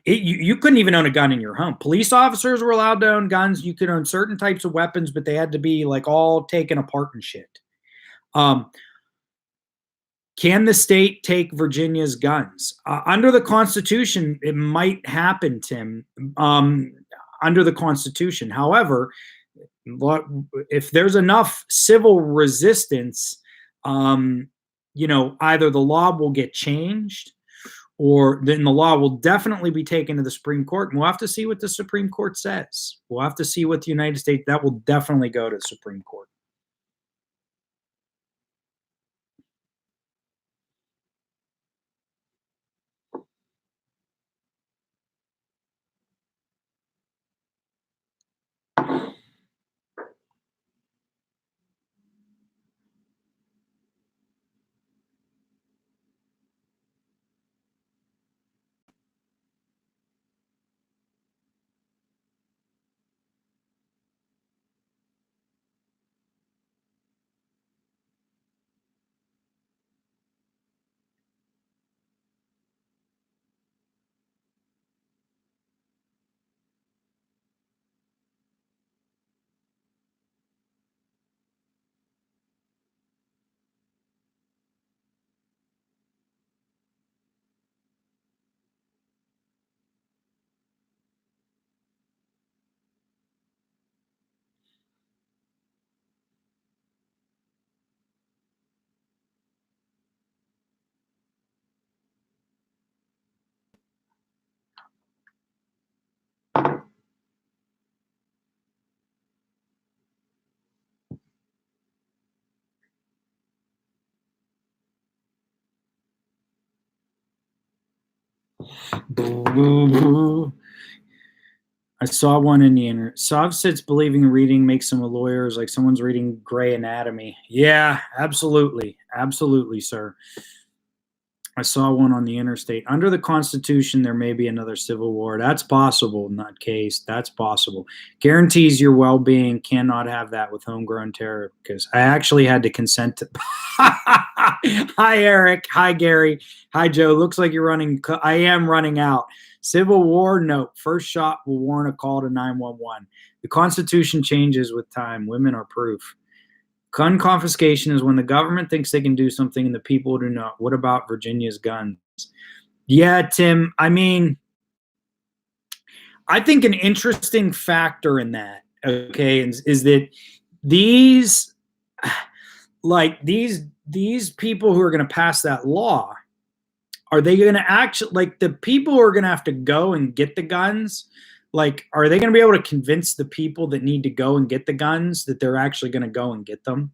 you couldn't even own a gun in your home. Police officers were allowed to own guns. You could own certain types of weapons, but they had to be like all taken apart and shit. Can the state take Virginia's guns? Under the Constitution, it might happen, Tim, under the Constitution. However, if there's enough civil resistance, either the law will get changed, or then the law will definitely be taken to the Supreme Court. And we'll have to see what the Supreme Court says. We'll have to see what the United States, that will definitely go to the Supreme Court. I saw one in the internet. Sav sits believing reading makes them a lawyers, like someone's reading Grey Anatomy. Yeah, absolutely. Absolutely, sir. I saw one on the interstate. Under the Constitution, there may be another civil war. That's possible in that case. That's possible. Guarantees your well-being. Cannot have that with homegrown terror, because I actually had to consent to. Hi, Eric. Hi, Gary. Hi, Joe. Looks like you're running. I am running out. Civil war? No. First shot will warrant a call to 911. The Constitution changes with time. Women are proof. Gun confiscation is when the government thinks they can do something and the people do not. What about Virginia's guns? Yeah, Tim. I mean, I think an interesting factor in that, okay, is that these people who are going to pass that law, are they going to actually, like, the people who are going to have to go and get the guns, like, are they going to be able to convince the people that need to go and get the guns that they're actually going to go and get them?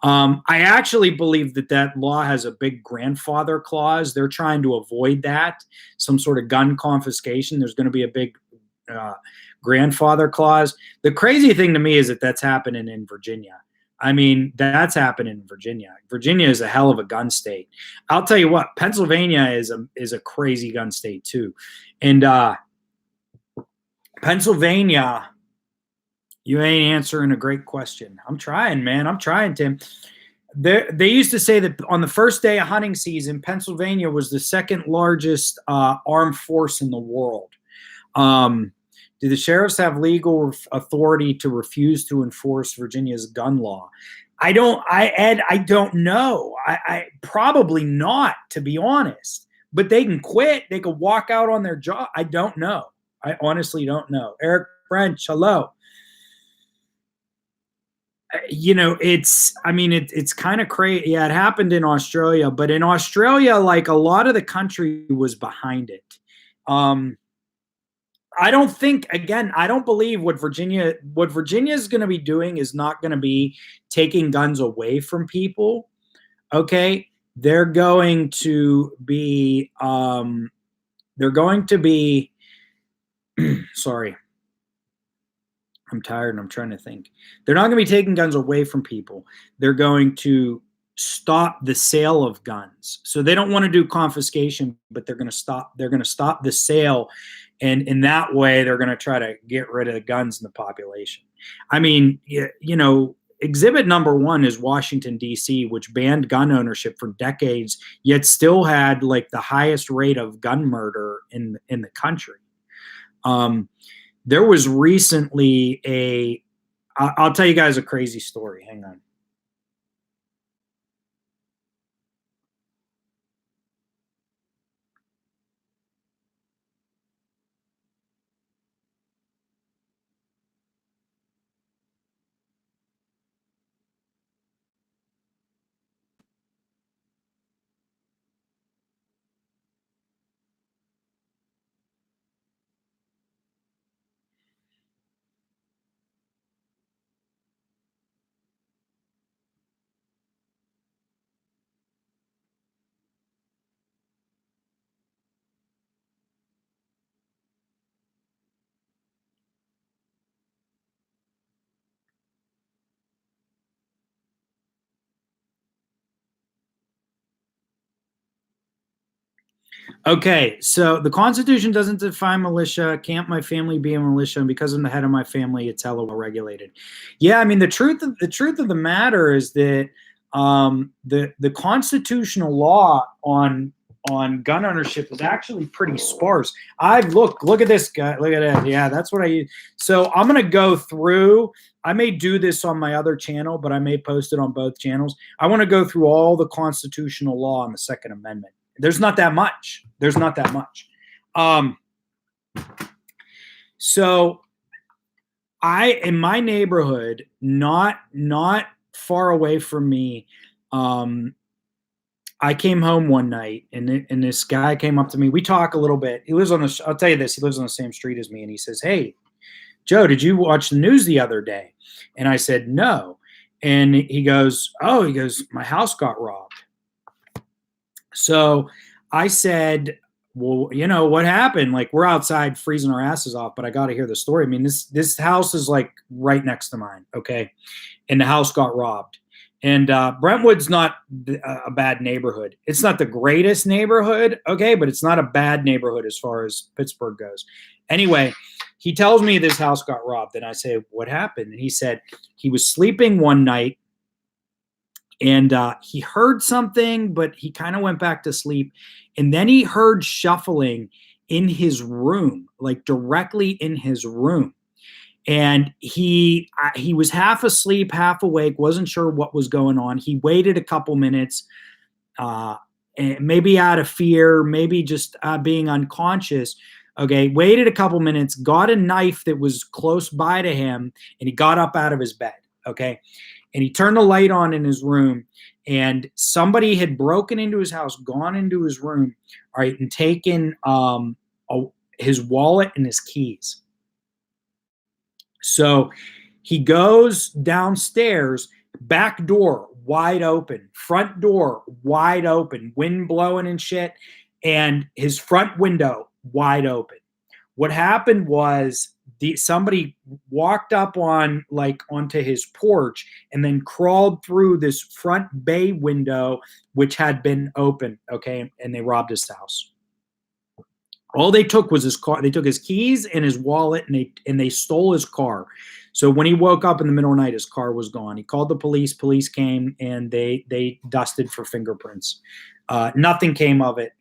I actually believe that law has a big grandfather clause. They're trying to avoid that, some sort of gun confiscation. There's going to be a big grandfather clause. The crazy thing to me is that that's happening in Virginia. I mean, that's happening in Virginia. Virginia is a hell of a gun state. I'll tell you what, Pennsylvania is a crazy gun state too. And Pennsylvania, you ain't answering a great question. I'm trying, man. I'm trying, Tim. They used to say that on the first day of hunting season, Pennsylvania was the second largest armed force in the world. Do the sheriffs have legal authority to refuse to enforce Virginia's gun law? I don't know. I probably not, to be honest. But they can quit. They could walk out on their job. I don't know. I honestly don't know. Eric French, hello. It's kind of crazy. Yeah, it happened in Australia, but in Australia, like, a lot of the country was behind it. I don't believe what Virginia is going to be doing is not going to be taking guns away from people. Okay. They're going to be, sorry, I'm tired and I'm trying to think. They're not going to be taking guns away from people. They're going to stop the sale of guns. So they don't want to do confiscation, but they're going to stop the sale. And in that way, they're going to try to get rid of the guns in the population. I mean, exhibit number 1 is Washington, D.C., which banned gun ownership for decades, yet still had like the highest rate of gun murder in the country. There was recently I'll tell you guys a crazy story. Hang on. Okay, so the Constitution doesn't define militia. Can't my family be a militia? And because I'm the head of my family, it's hella well regulated. Yeah, I mean, the truth of the matter is that the constitutional law on gun ownership is actually pretty sparse. Look at this guy. Look at that. Yeah, that's what I use. So I'm gonna go through. I may do this on my other channel, but I may post it on both channels. I want to go through all the constitutional law on the Second Amendment. There's not that much. So in my neighborhood, not far away from me, I came home one night and this guy came up to me. We talk a little bit. I'll tell you this, he lives on the same street as me. And he says, "Hey, Joe, did you watch the news the other day?" And I said, "No." And he goes, "My house got robbed." So I said, "Well, what happened? Like, we're outside freezing our asses off, but I got to hear the story." I mean, this house is like right next to mine. Okay. And the house got robbed. And Brentwood's not a bad neighborhood. It's not the greatest neighborhood. Okay. But it's not a bad neighborhood as far as Pittsburgh goes. Anyway, he tells me this house got robbed. And I say, "What happened?" And he said he was sleeping one night. And he heard something, but he kind of went back to sleep. And then he heard shuffling in his room, like directly in his room. And he was half asleep, half awake, wasn't sure what was going on. He waited a couple minutes, maybe out of fear, maybe just being unconscious. Okay, waited a couple minutes, got a knife that was close by to him, and he got up out of his bed. Okay. And he turned the light on in his room, and somebody had broken into his house, gone into his room, all right, and taken his wallet and his keys. So he goes downstairs, back door, wide open, front door wide open, wind blowing and shit, and his front window wide open. What happened was somebody walked up onto his porch and then crawled through this front bay window, which had been open, okay, and they robbed his house. All they took was his car. They took his keys and his wallet, and they stole his car. So when he woke up in the middle of the night, his car was gone. He called the police. Police came, and they dusted for fingerprints. Nothing came of it.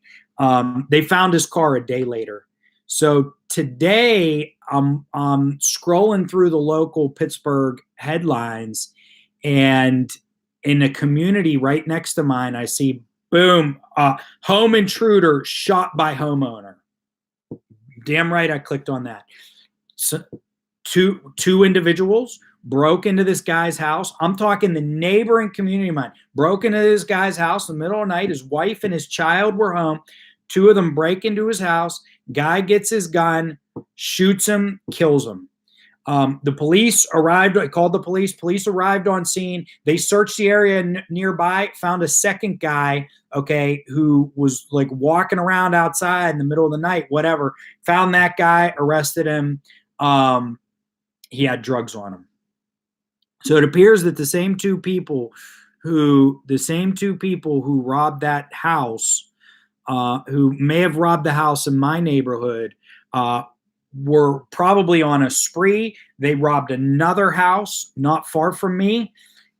They found his car a day later. So today, I'm scrolling through the local Pittsburgh headlines, and in a community right next to mine, I see, boom, home intruder shot by homeowner. Damn right, I clicked on that. So two individuals broke into this guy's house. I'm talking the neighboring community of mine. Broke into this guy's house in the middle of the night. His wife and his child were home. Two of them break into his house. Guy gets his gun, shoots him, kills him. The police arrived. I called the police. Police arrived on scene. They searched the area nearby, found a second guy, okay, who was like walking around outside in the middle of the night, whatever. Found that guy, arrested him. He had drugs on him. So it appears that the same two people who robbed that house, who may have robbed the house in my neighborhood, were probably on a spree. They robbed another house not far from me,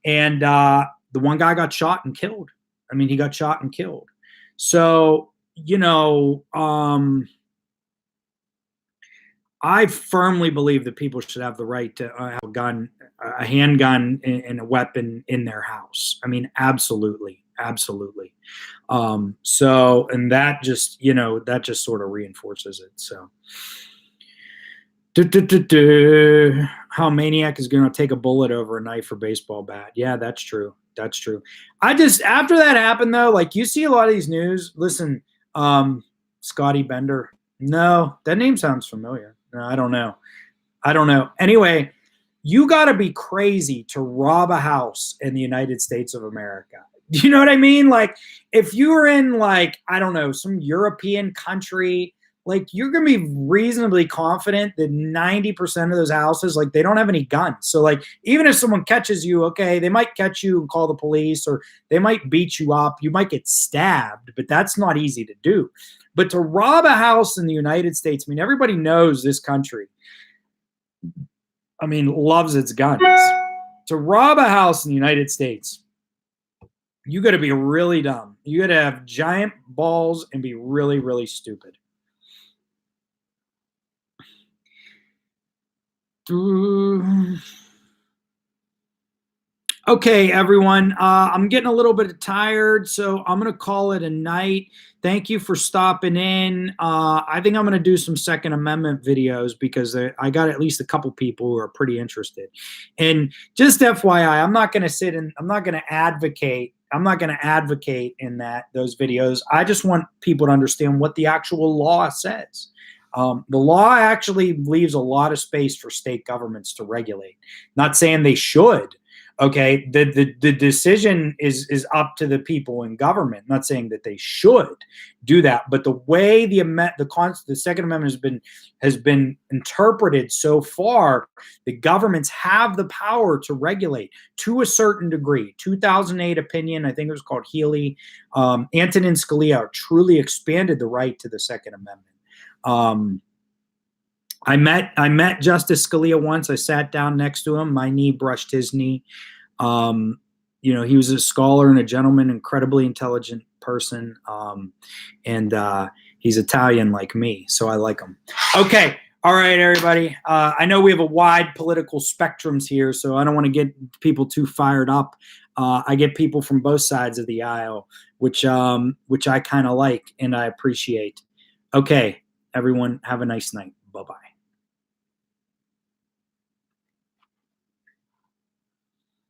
and the one guy got shot and killed. I mean, he got shot and killed. So, I firmly believe that people should have the right to have a gun, a handgun, and a weapon in their house. I mean, absolutely. Absolutely. So, and that just sort of reinforces it. So, how Maniac is going to take a bullet over a knife or baseball bat. Yeah, that's true. That's true. After that happened though, like you see a lot of these news, listen, Scotty Bender. No, that name sounds familiar. No, I don't know. Anyway, you got to be crazy to rob a house in the United States of America. Do you know what I mean? Like if you were in I don't know, some European country, like you're going to be reasonably confident that 90% of those houses, like they don't have any guns. So like, even if someone catches you, okay, they might catch you and call the police, or they might beat you up. You might get stabbed, but that's not easy to do. But to rob a house in the United States, I mean, everybody knows this country, I mean, loves its guns. To rob a house in the United States, you got to be really dumb. You got to have giant balls and be really, really stupid. Okay, everyone. I'm getting a little bit tired, so I'm going to call it a night. Thank you for stopping in. I think I'm going to do some Second Amendment videos because I got at least a couple people who are pretty interested. And just FYI, I'm not going to advocate in those videos. I just want people to understand what the actual law says. The law actually leaves a lot of space for state governments to regulate. Not saying they should. Okay, the decision is up to the people in government. I'm not saying that they should do that, but the way the Second Amendment has been interpreted so far, the governments have the power to regulate to a certain degree. 2008 opinion, I think it was called Healy, Antonin Scalia truly expanded the right to the Second Amendment. I met Justice Scalia once. I sat down next to him. My knee brushed his knee. He was a scholar and a gentleman, incredibly intelligent person. And he's Italian like me, so I like him. Okay. All right, everybody. I know we have a wide political spectrums here, so I don't want to get people too fired up. I get people from both sides of the aisle, which I kind of like and I appreciate. Okay, everyone, have a nice night. Bye-bye.